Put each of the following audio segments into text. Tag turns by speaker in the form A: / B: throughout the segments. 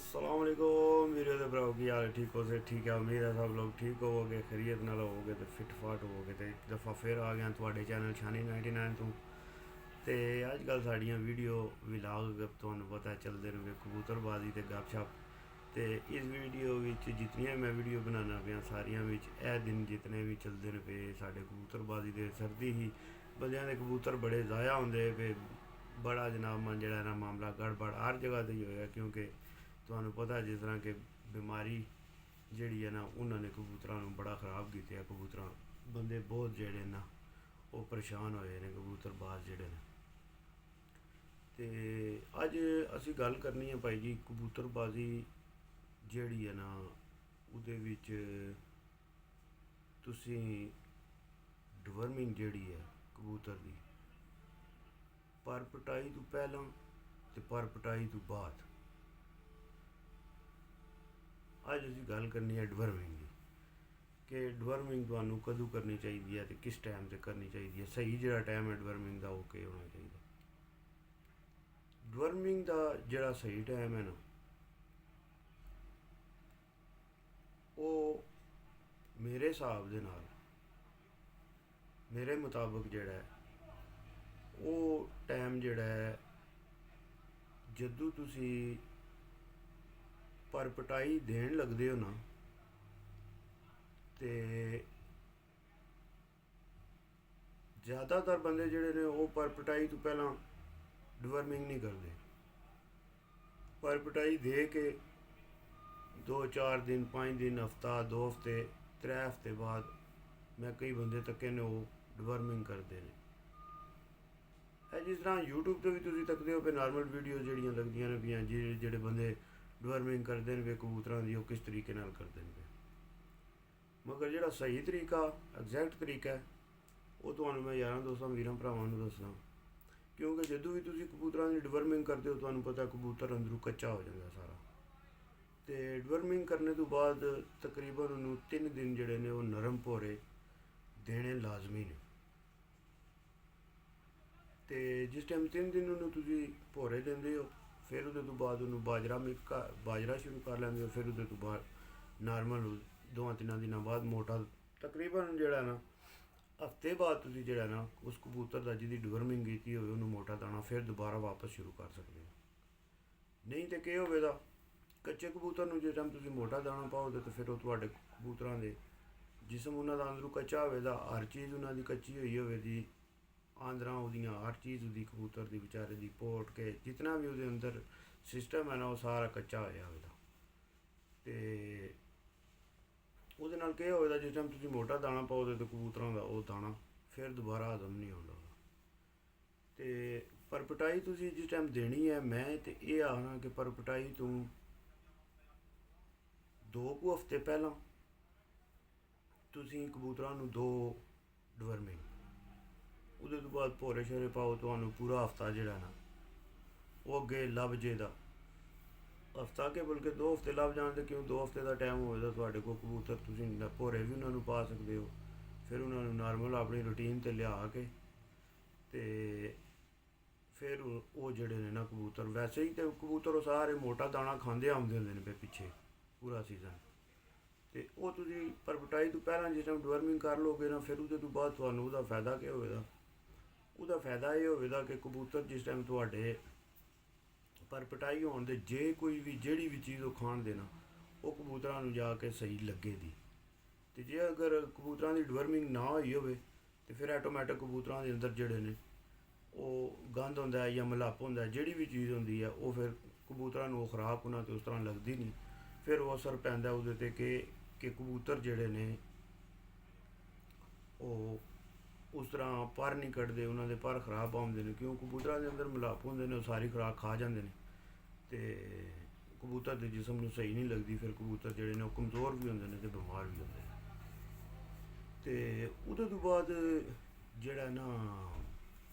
A: अस्सलाम वालेकुम वीडियो दे भराओ की हाल ठीक हो से ठीक है। उम्मीद है सब लोग ठीक होवोगे, खैरियत नाल होवोगे तो फिट फाट होवोगे। तो एक दफ़ा फिर आ गया थोड़े चैनल शानी 99 तो अजकल साड़ियाँ वीडियो विलाग तुहानू पता चलते रहे कबूतरबाजी ते गपशप। तो इस वीडियो विच जितनियां मैं वीडियो बनाना पाया सारियां विच ए दिन जितने भी चलते पे साढ़े कबूतरबाजी दे सर्दी ही बंदियां दे कबूतर बड़े ज़ाया होंदे पे बड़ा जनाब मन जड़ा ना मामला गड़बड़ हर जगह ते ही होया, क्योंकि तुहानू पता जिस तरह के बीमारी जड़ी है ना उन्होंने कबूतरों बड़ा ख़राब किया। कबूतर बंदे बहुत जड़े ना वो परेशान होए ने कबूतरबाज जड़े ने। ते अज असी गल करनी है भाई जी कबूतरबाजी जड़ी है ना उहदे विच तुसी डिवर्मिंग जड़ी है कबूतर की पर पटाई तो पहला तो पर पटाई तो बाद अज असी गल करनी है डिवर्मिंग की कि डिवर्मिंग तुहानू कदों करनी चाहिए है तो किस टाइम से करनी चाहिए है। सही जो टाइम है डिवर्मिंग का वो क्या होना चाहिए। डिवर्मिंग का जोड़ा सही टाइम है ना वो मेरे हिसाब के नाल मेरे मुताबिक जोड़ा है वो टाइम जोड़ा है जदों तुसी पर पटाई देन लगदे हो ना तो ज़्यादातर बंदे जोड़े ने वो पर पटाई तो पहला डिवर्मिंग नहीं करते। पर पटाई दे के 2-4 दिन 5 दिन हफ्ता 2 हफ्ते 3 हफ्ते बाद मैं कई बंदे तक्के ने वो डिवर्मिंग करते हैं। जिस तरह यूट्यूब पर भी तुम तकते हो पे नॉर्मल वीडियो जड़ियाँ लगदियाँ ने पियाँ जेडे बंदे डिवर्मिंग करते हैं पे कबूतरों की वो किस तरीके नाल करते हैं पे, मगर जोड़ा सही तरीका एग्जैक्ट तरीका है वो तो मैं यारां दोस्तां वीरां भरावां नूं दसदा। क्योंकि जदों भी तुम कबूतरों की डिवर्मिंग करते हो तो पता कबूतर अंदरों कच्चा हो जाता सारा। तो डिवर्मिंग करने तो बाद तकरीबन उन्होंने 3 दिन जोड़े ने वो नरम भोरे देने लाजमी ने। तो जिस टाइम 3 दिन उन्होंने भोरे देंगे हो फिर वो बाद उन्होंने बाजरा बाजरा शुरू कर लेंगे हो। फिर वो बाद नॉर्मल 2-3 दिनों बाद मोटा तकरीबन जोड़ा ना हफ्ते बाद तुम जोड़ा ना उस कबूतर का जिंदी डिवर्मिंग की हो मोटा दाना फिर दोबारा वापस शुरू कर सकते हो। नहीं तो क्या होगा कच्चे कबूतर जिस टाइम तुम मोटा दाना पाओगे तो फिर वो थोड़े कबूतरों के जिसम उन्होंने अंदरों कच्चा होगा, हर चीज़ उन्होंने कच्ची हुई होगी, आंदरां उहदियां हर चीज़ उहदी कबूतर की बेचारे की पोट के जितना भी उहदे अंदर सिस्टम है ना वो सारा कच्चा होया होगा। तो उहदे नाल केह् होएगा जिस टाइम तुम मोटा दाना पाओगे तो कबूतरों का वो दाना फिर दोबारा हजम नहीं होगा। तो परपटाई तुसी जिस टाइम देनी है मैं तो ये आखना कि परपटाई तू 2 हफ्ते पहला तुसी कबूतरों दो डिवर्मिंग उहदे तो बाद भोरे शोरे पाओ तो पूरा हफ्ता जोड़ा ना वो अगे लभ जेगा। हफ्ता के बल्कि 2 हफ्ते लभ जान तो क्यों 2 हफ्ते का टाइम होगा तो को कबूतर तुम भोरे भी उन्होंने पा सकते हो। फिर उन्होंने नॉर्मल अपनी रूटीन से लिया के ते फिर वो जड़े ने ना कबूतर वैसे ही तो कबूतर सारे मोटा दाना खाते आते होंगे पे पिछे पूरा सीजन। तो वो तुम परपटाई तो पहला जिस टाइम डिवर्मिंग कर लोगे ना फिर वो बाद तो फायदा क्या होगा। उसका फायदा ये होगा कि कबूतर जिस टाइम थोड़े पर पटाई होने दे जे कोई भी जड़ी भी चीज़ वो खान देना वो कबूतरों जाके सही लगेगी। तो जे अगर कबूतरों की डिवर्मिंग ना हुई हो तो फिर ऐटोमैटिक कबूतरों के अंदर जड़े ने वो गंद होंदा है या मलाप होंदा है जड़ी भी चीज़ होंदी है वो फिर कबूतरों वो खुराक उन्होंने तो उस तरह लगती नहीं। फिर वो असर पैंदा उहदे ते कि कबूतर जड़े ने वो उस तरह पर नहीं कटते, उन्होंने पर खराब आते हैं क्यों कबूतरों के अंदर मिलाप होंगे ने सारी खुराक खा जाते हैं। तो कबूतर के जिसम में सही नहीं लगती फिर कबूतर जोड़े ने कमज़ोर भी होंगे तो बीमार भी होंगे। तो उहदे तो बाद जोड़ा ना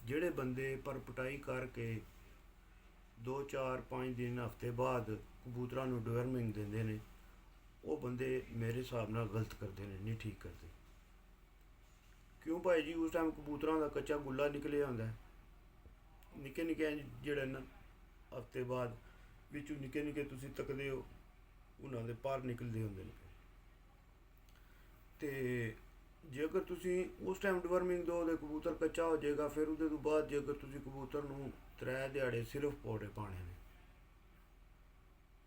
A: जेड़े बंदे पर पटाई करके 2-4-5 दिन हफ्ते बाद कबूतरों डिवर्मिंग देंगे ने वो बंदे मेरे हिसाब नाल गलत करते हैं, नहीं ठीक करते। क्यों भाई जी उस टाइम कबूतरों का कच्चा गुला निकले आता है निक्के निक्के जोड़े न हफ्ते बाद ਵਿੱਚੋਂ ਨਿੱਕੇ ਨਿੱਕੇ ਤੁਸੀਂ ਤੱਕਦੇ ਹੋ ਉਹਨਾਂ ਦੇ ਪਰ ਨਿਕਲਦੇ ਹੁੰਦੇ ਨੇ। ਤੇ ਜੇ ਅਗਰ ਤੁਸੀਂ ਉਸ ਟਾਈਮ ਡਿਵਰਮਿੰਗ ਦਿਓ ਤੇ ਕਬੂਤਰ ਕੱਚਾ ਹੋ ਜਾਏਗਾ। ਫਿਰ ਉਹਦੇ ਤੋਂ ਬਾਅਦ ਜੇ ਅਗਰ ਤੁਸੀਂ ਕਬੂਤਰ ਨੂੰ 3 ਦਿਹਾੜੇ ਸਿਰਫ ਪੌੜੇ ਪਾਣੇ ਨੇ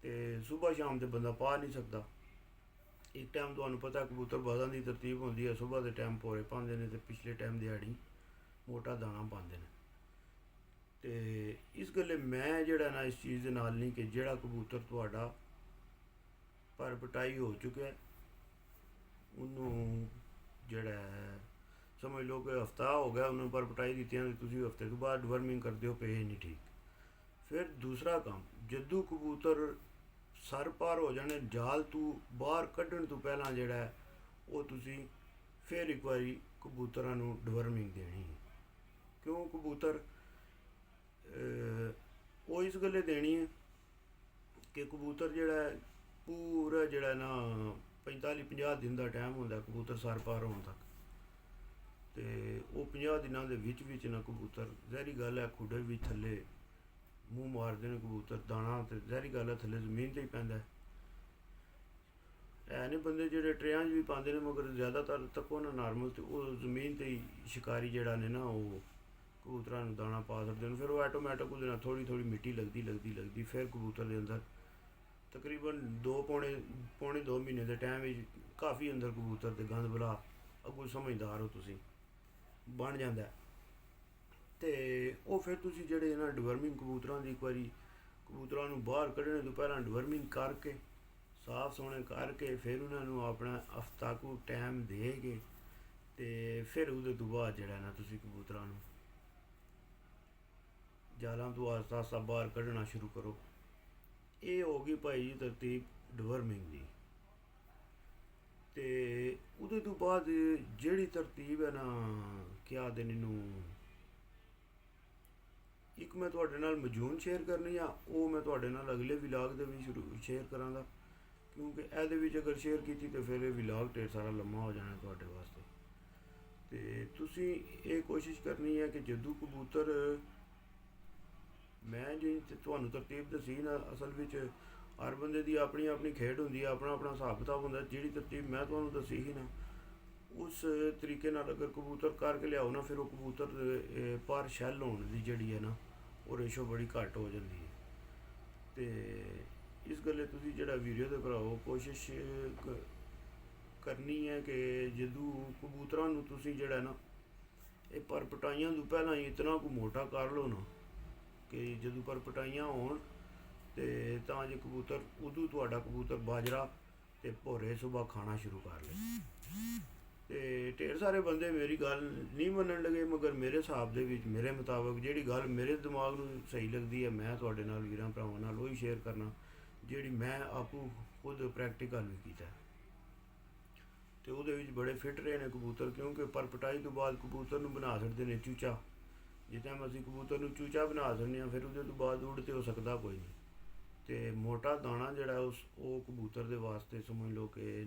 A: ਤੇ ਸਵੇਰ ਸ਼ਾਮ ਤੇ ਬੰਦਾ ਪਾ ਨਹੀਂ ਸਕਦਾ। ਇੱਕ ਟਾਈਮ ਤੁਹਾਨੂੰ ਪਤਾ ਕਬੂਤਰਬਾਜ਼ਾਂ ਦੀ ਤਰਤੀਬ ਹੁੰਦੀ ਹੈ, ਸਵੇਰ ਦੇ ਟਾਈਮ ਪੌੜੇ ਪਾਉਂਦੇ ਨੇ ਤੇ ਪਿਛਲੇ ਟਾਈਮ ਦਿਹਾੜੀ ਮੋਟਾ ਦਾਣਾ ਪਾਉਂਦੇ ਨੇ। ਤੇ ਇਸ ਗੱਲੇ ਮੈਂ ਜਿਹੜਾ ਨਾ ਇਸ ਚੀਜ਼ ਦੇ ਨਾਲ ਨਹੀਂ ਕਿ ਜਿਹੜਾ ਕਬੂਤਰ ਤੁਹਾਡਾ ਪਰ ਪਟਾਈ ਹੋ ਚੁੱਕਿਆ ਉਹਨੂੰ ਜਿਹੜਾ ਹੈ ਸਮਝ ਲਓ ਕਿ ਹਫਤਾ ਹੋ ਗਿਆ ਉਹਨੂੰ ਪਰ ਪਟਾਈ ਦਿੱਤੀਆਂ ਤੇ ਤੁਸੀਂ ਹਫਤੇ ਤੋਂ ਬਾਅਦ ਡਿਵਰਮਿੰਗ ਕਰਦੇ ਹੋ ਪਏ ਨਹੀਂ ਠੀਕ। ਫਿਰ ਦੂਸਰਾ ਕੰਮ, ਜਦੋਂ ਕਬੂਤਰ ਸਰ ਪਾਰ ਹੋ ਜਾਣੇ ਜਾਲ ਤੋਂ ਬਾਹਰ ਕੱਢਣ ਤੋਂ ਪਹਿਲਾਂ ਜਿਹੜਾ ਹੈ ਉਹ ਤੁਸੀਂ ਫਿਰ ਇੱਕ ਵਾਰੀ ਕਬੂਤਰਾਂ ਨੂੰ ਡਿਵਰਮਿੰਗ ਦੇਣੀ ਹੈ। ਕਿਉਂ ਕਬੂਤਰ ਉਹ ਇਸ ਗੱਲੇ ਦੇਣੀ ਹੈ ਕਿ ਕਬੂਤਰ ਜਿਹੜਾ ਪੂਰਾ ਜਿਹੜਾ ਨਾ 45-50 ਦਿਨ ਦਾ ਟਾਈਮ ਹੁੰਦਾ ਕਬੂਤਰ ਸਰ ਪਾਰ ਹੋਣ ਤੱਕ। ਤੇ ਉਹ 50 ਦਿਨਾਂ ਦੇ ਵਿੱਚ ਨਾ ਕਬੂਤਰ ਜ਼ਹਿਰੀ ਗੱਲ ਹੈ ਖੁੱਡੇ ਵੀ ਥੱਲੇ ਮੂੰਹ ਮਾਰਦੇ ਨੇ ਕਬੂਤਰ, ਦਾਣਾ ਤੇ ਜ਼ਹਿਰੀ ਗੱਲ ਹੈ ਥੱਲੇ ਜ਼ਮੀਨ 'ਤੇ ਹੀ ਪੈਂਦਾ ਹੈ ਨੇ। ਬੰਦੇ ਜਿਹੜੇ ਟਰੇਆਂ 'ਚ ਵੀ ਪਾਉਂਦੇ ਨੇ ਮਗਰ ਜ਼ਿਆਦਾਤਰ ਤੱਕੋ ਨਾ ਨਾਰਮਲ ਤੇ ਉਹ ਜ਼ਮੀਨ 'ਤੇ ਹੀ ਸ਼ਿਕਾਰੀ ਜਿਹੜਾ ਨੇ ਨਾ ਉਹ ਕਬੂਤਰਾਂ ਨੂੰ ਦਾਣਾ ਪਾ ਸਕਦੇ ਨੇ। ਫਿਰ ਉਹ ਆਟੋਮੈਟਿਕ ਉਹਦੇ ਨਾਲ ਥੋੜ੍ਹੀ ਥੋੜ੍ਹੀ ਮਿੱਟੀ ਲੱਗਦੀ ਫਿਰ ਕਬੂਤਰ ਦੇ ਅੰਦਰ ਤਕਰੀਬਨ ਪੌਣੇ 2 ਮਹੀਨੇ ਦੇ ਟਾਈਮ ਵਿੱਚ ਕਾਫੀ ਅੰਦਰ ਕਬੂਤਰ ਦੇ ਗੰਦ ਬਲਾ ਅੱਗੋਂ ਸਮਝਦਾਰ ਹੋ ਤੁਸੀਂ ਬਣ ਜਾਂਦਾ। ਤੇ ਉਹ ਫਿਰ ਤੁਸੀਂ ਜਿਹੜੇ ਇਹਨਾਂ ਡਿਵਰਮਿੰਗ ਕਬੂਤਰਾਂ ਦੀ ਇੱਕ ਵਾਰੀ ਕਬੂਤਰਾਂ ਨੂੰ ਬਾਹਰ ਕੱਢਣੇ ਤੋਂ ਪਹਿਲਾਂ ਡਿਵਰਮਿੰਗ ਕਰਕੇ ਸਾਫ ਸੋਹਣੇ ਕਰਕੇ ਫਿਰ ਉਹਨਾਂ ਨੂੰ ਆਪਣਾ ਹਫਤਾ ਕੁ ਟਾਈਮ ਦੇ ਕੇ ਤੇ ਫਿਰ ਉਹਦੇ ਤੋਂ ਬਾਅਦ ਜਿਹੜਾ ਨਾ ਤੁਸੀਂ ਕਬੂਤਰਾਂ ਨੂੰ ਜਾਲਾਂ ਤੋਂ ਆਸਤਾ ਆਸਤਾ ਬਾਹਰ ਕੱਢਣਾ ਸ਼ੁਰੂ ਕਰੋ। ਇਹ ਹੋ ਗਈ ਭਾਈ ਜੀ ਤਰਤੀਬ ਡਿਵਰਮਿੰਗ ਦੀ। ਤੇ ਉਹਦੇ ਤੋਂ ਬਾਅਦ ਜਿਹੜੀ ਤਰਤੀਬ ਹੈ ਨਾ ਕਿਆ ਦਿਨ ਇਹਨੂੰ ਇੱਕ ਮੈਂ ਤੁਹਾਡੇ ਨਾਲ ਮਜੂਨ ਸ਼ੇਅਰ ਕਰਨੀ ਆ, ਉਹ ਮੈਂ ਤੁਹਾਡੇ ਨਾਲ ਅਗਲੇ ਵਿਲਾਗ ਦੇ ਵਿੱਚ ਸ਼ੇਅਰ ਕਰਾਂਗਾ ਕਿਉਂਕਿ ਇਹਦੇ ਵਿੱਚ ਅਗਰ ਸ਼ੇਅਰ ਕੀਤੀ ਤਾਂ ਫਿਰ ਇਹ ਵਿਲਾਗ ਢੇਰ ਸਾਰਾ ਲੰਮਾ ਹੋ ਜਾਣਾ ਤੁਹਾਡੇ ਵਾਸਤੇ। ਤੇ ਤੁਸੀਂ ਇਹ ਕੋਸ਼ਿਸ਼ ਕਰਨੀ ਹੈ ਕਿ ਜਦੋਂ ਕਬੂਤਰ ਮੈਂ ਜੀ ਤੁਹਾਨੂੰ ਤਰਤੀਬ ਦੱਸੀ ਨਾ ਅਸਲ ਵਿੱਚ ਹਰ ਬੰਦੇ ਦੀ ਆਪਣੀ ਆਪਣੀ ਖੇਡ ਹੁੰਦੀ ਹੈ, ਆਪਣਾ ਆਪਣਾ ਹਿਸਾਬ ਕਿਤਾਬ ਹੁੰਦਾ। ਜਿਹੜੀ ਤਰਤੀਬ ਮੈਂ ਤੁਹਾਨੂੰ ਦੱਸੀ ਸੀ ਨਾ ਉਸ ਤਰੀਕੇ ਨਾਲ ਅਗਰ ਕਬੂਤਰ ਕਰਕੇ ਲਿਆਓ ਨਾ ਫਿਰ ਉਹ ਕਬੂਤਰ ਪਰ ਸ਼ੈੱਲ ਹੋਣ ਦੀ ਜਿਹੜੀ ਹੈ ਨਾ ਉਹ ਰੇਸ਼ੋ ਬੜੀ ਘੱਟ ਹੋ ਜਾਂਦੀ ਹੈ। ਤੇ ਇਸ ਗੱਲੇ ਤੁਸੀਂ ਜਿਹੜਾ ਵੀਡੀਓ ਦੇ ਭਰਾਓ ਕੋਸ਼ਿਸ਼ ਕਰਨੀ ਹੈ ਕਿ ਜਦੋਂ ਕਬੂਤਰਾਂ ਨੂੰ ਤੁਸੀਂ ਜਿਹੜਾ ਨਾ ਇਹ ਪਰ ਪਟਾਈਆਂ ਤੋਂ ਪਹਿਲਾਂ ਹੀ ਇਤਨਾ ਕੁ ਮੋਟਾ ਕਰ ਲਓ ਨਾ ਕਿ ਜਦੋਂ ਪਰ ਪਟਾਈਆਂ ਹੋਣ ਤੇ ਤਾਂ ਜੇ ਕਬੂਤਰ ਉਦੋਂ ਤੁਹਾਡਾ ਕਬੂਤਰ ਬਾਜਰਾ ਤੇ ਭੋਰੇ ਸੁਬਾ ਖਾਣਾ ਸ਼ੁਰੂ ਕਰ ਲਏ। ਤੇ ਢੇਰ ਸਾਰੇ ਬੰਦੇ ਮੇਰੀ ਗੱਲ ਨਹੀਂ ਮੰਨਣ ਲੱਗੇ ਮਗਰ ਮੇਰੇ ਹਿਸਾਬ ਦੇ ਵਿੱਚ ਮੇਰੇ ਮੁਤਾਬਕ ਜਿਹੜੀ ਗੱਲ ਮੇਰੇ ਦਿਮਾਗ ਨੂੰ ਸਹੀ ਲੱਗਦੀ ਹੈ ਮੈਂ ਤੁਹਾਡੇ ਨਾਲ ਵੀਰਾਂ ਭਰਾਵਾਂ ਨਾਲ ਉਹੀ ਸ਼ੇਅਰ ਕਰਨਾ ਜਿਹੜੀ ਮੈਂ ਆਪੂ ਖੁਦ ਪ੍ਰੈਕਟੀਕਲ ਵੀ ਕੀਤਾ ਤੇ ਉਹਦੇ ਵਿੱਚ ਬੜੇ ਫਿੱਟ ਰਹੇ ਨੇ ਕਬੂਤਰ। ਕਿਉਂਕਿ ਪਰ ਪਟਾਈ ਤੋਂ ਬਾਅਦ ਕਬੂਤਰ ਨੂੰ ਬਣਾ ਸਕਦੇ ਨੇ ਚੂਚਾ। ਜਿਸ ਟਾਈਮ ਅਸੀਂ ਕਬੂਤਰ ਨੂੰ ਚੂਚਾ ਬਣਾ ਸਕਦੇ ਹਾਂ ਫਿਰ ਉਹਦੇ ਤੋਂ ਬਾਅਦ ਉੱਡ ਤੇ ਹੋ ਸਕਦਾ ਕੋਈ ਨਹੀਂ। ਤੇ ਮੋਟਾ ਦਾਣਾ ਜਿਹੜਾ ਉਹ ਕਬੂਤਰ ਦੇ ਵਾਸਤੇ ਸਮਝ ਲਓ ਕਿ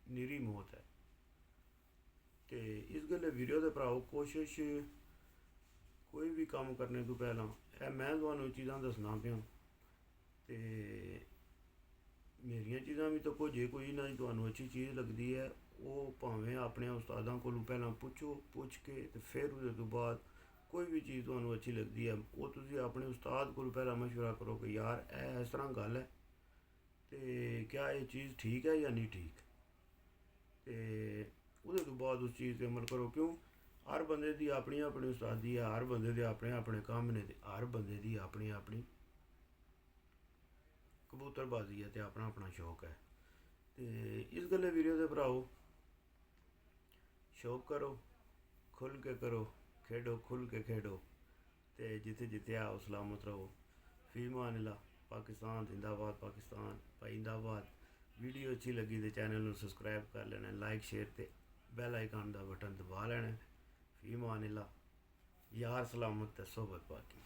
A: ਨਿਰੀ ਮੌਤ ਹੈ। ਤੇ ਇਸ ਗੱਲੇ ਵੀਡੀਓ ਦੇ ਭਰਾਓ ਕੋਸ਼ਿਸ਼ ਕੋਈ ਵੀ ਕੰਮ ਕਰਨੇ ਤੋਂ ਪਹਿਲਾਂ ਇਹ ਮੈਂ ਤੁਹਾਨੂੰ ਚੀਜ਼ਾਂ ਦੱਸਣਾ ਪਿਆ ਤੇ ਮੇਰੀਆਂ ਚੀਜ਼ਾਂ ਵੀ ਤਾਂ ਜੇ ਕੋਈ ਨਾ ਤੁਹਾਨੂੰ ਅੱਛੀ ਚੀਜ਼ ਲੱਗਦੀ ਹੈ ਉਹ ਭਾਵੇਂ ਆਪਣੇ ਉਸਤਾਦਾਂ ਕੋਲੋਂ ਪਹਿਲਾਂ ਪੁੱਛ ਕੇ ਤੇ ਫਿਰ ਉਹਦੇ ਤੋਂ ਬਾਅਦ ਕੋਈ ਵੀ ਚੀਜ਼ ਤੁਹਾਨੂੰ ਅੱਛੀ ਲੱਗਦੀ ਹੈ ਉਹ ਤੁਸੀਂ ਆਪਣੇ ਉਸਤਾਦ ਕੋਲ ਪਹਿਲਾਂ ਮਸ਼ਵਰਾ ਕਰੋ ਕਿ ਯਾਰ ਇਹ ਇਸ ਤਰ੍ਹਾਂ ਗੱਲ ਹੈ ਤੇ ਕਿਆ ਇਹ ਚੀਜ਼ ਠੀਕ ਹੈ ਜਾਂ ਨਹੀਂ ਠੀਕ। ਤੇ ਉਹਦੇ ਤੋਂ ਬਾਅਦ ਉਸ ਚੀਜ਼ 'ਤੇ ਅਮਲ ਕਰੋ। ਕਿਉਂ ਹਰ ਬੰਦੇ ਦੀ ਆਪਣੀ ਆਪਣੀ ਉਸਤਾਦੀ ਹੈ, ਹਰ ਬੰਦੇ ਦੇ ਆਪਣੇ ਆਪਣੇ ਕੰਮ ਨੇ ਤੇ ਹਰ ਬੰਦੇ ਦੀ ਆਪਣੀ ਆਪਣੀ ਕਬੂਤਰਬਾਜ਼ੀ ਹੈ ਤੇ ਆਪਣਾ ਆਪਣਾ ਸ਼ੌਕ ਹੈ। ਤੇ ਇਸ ਗੱਲੇ ਵੀਡੀਓ ਦੇ ਭਰਾਓ ਸ਼ੌਕ ਕਰੋ, ਖੁੱਲ੍ਹ ਕੇ ਕਰੋ, ਖੇਡੋ ਖੁੱਲ੍ਹ ਕੇ ਖੇਡੋ ਤੇ ਜਿੱਥੇ ਜਿੱਥੇ ਆਓ ਸਲਾਮਤ ਰਹੋ। ਫੀ ਅਮਾਨ ਅੱਲਾਹ। ਪਾਕਿਸਤਾਨ ਜ਼ਿੰਦਾਬਾਦ, ਪਾਕਿਸਤਾਨ ਪਾਇੰਦਾਬਾਦ। ਵੀਡੀਓ ਅੱਛੀ ਲੱਗੀ ਤੇ ਚੈਨਲ ਨੂੰ ਸਬਸਕ੍ਰਾਈਬ ਕਰ ਲੈਣਾ, ਲਾਈਕ ਸ਼ੇਅਰ ਤੇ ਬੈਲ ਆਈਕਨ ਦਾ ਬਟਨ ਦਬਾ ਲੈਣਾ। ਫੀ ਅਮਾਨ ਅੱਲਾਹ। ਯਾਰ ਸਲਾਮਤ ਤੇ ਸੋਬਤ ਬਾਕੀ।